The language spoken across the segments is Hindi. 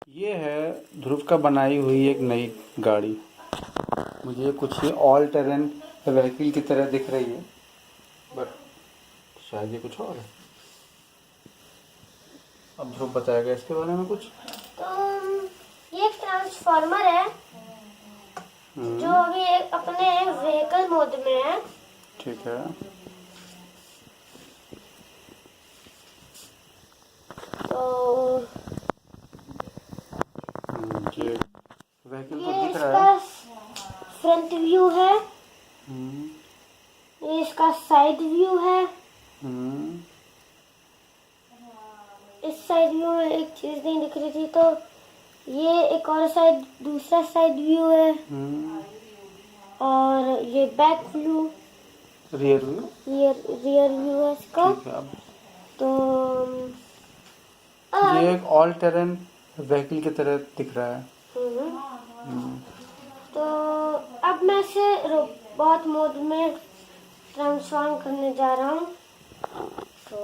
ये है ध्रुव का बनाई हुई एक नई गाड़ी। मुझे कुछ ये ऑल टेरेन व्हीकल की तरह दिख रही है, बट शायद ये कुछ और है। अब ध्रुव बताएगा इसके बारे में कुछ। तो ये एक ट्रांसफार्मर है जो अभी अपने व्हीकल मोड में है। ठीक है। तो ये व्हीकल तो ये दिख रहा है। फ्रंट व्यू है, ये इसका साइड व्यू है। इस साइड व्यू में एक चीज नहीं दिख रही थी, तो ये एक और साइड, दूसरा साइड व्यू है। और ये back view, rear view, rear view है इसका। ठीक है। अब तो ये एक ऑल टेरेन व्हीकल की तरह दिख रहा है। तो अब मैं इसे रोबोट मोड में ट्रांसफॉर्म करने जा रहा हूँ। तो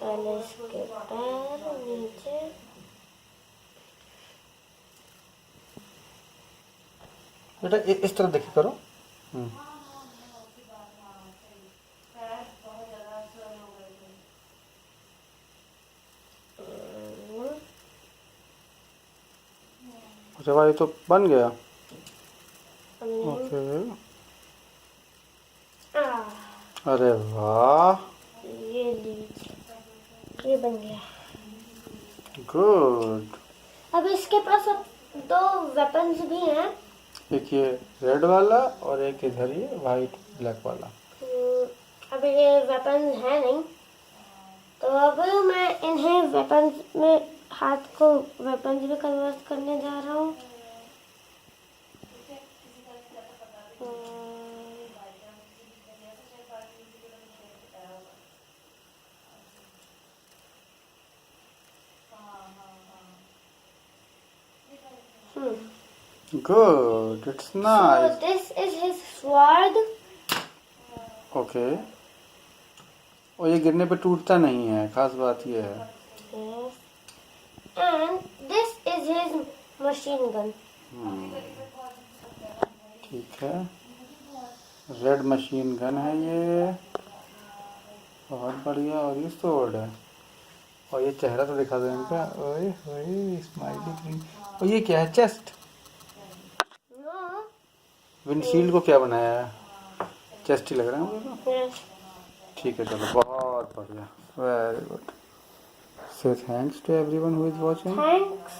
पहले इसके पैर नीचे, बेटा इस तरह देखिए करो। अच्छा भाई, तो बन गया। ओके। अरे वाह, ये लीजिए, ये बन गया। गुड। अब इसके पास अब दो वेपन्स भी हैं। एक ये रेड वाला और एक इधर ये वाइट ब्लैक वाला। अब ये वेपन्स है नहीं, तो अब मैं इन्हें वेपन्स में, हाथ को वेपन्स में कन्वर्ट करने जा रहा हूँ। Good, it's nice. So this is his sword. Okay. और ये गिरने पे टूटता नहीं है, खास बात ये है। Yes. And this is his machine gun. ठीक है, रेड मशीन गन है ये, बहुत बढ़िया। और ये स्वॉर्ड है, और ये चेहरा तो दिखा दो इनका। ओए ओए, स्माइली। और ये क्या है, चेस्ट? No. विंडशील्ड को क्या बनाया है? चेस्ट ही लग रहा है मुझे तो। Yes. ठीक है, चलो, बहुत बढ़िया, वेरी गुड। से thanks to everyone who is watching. Thanks.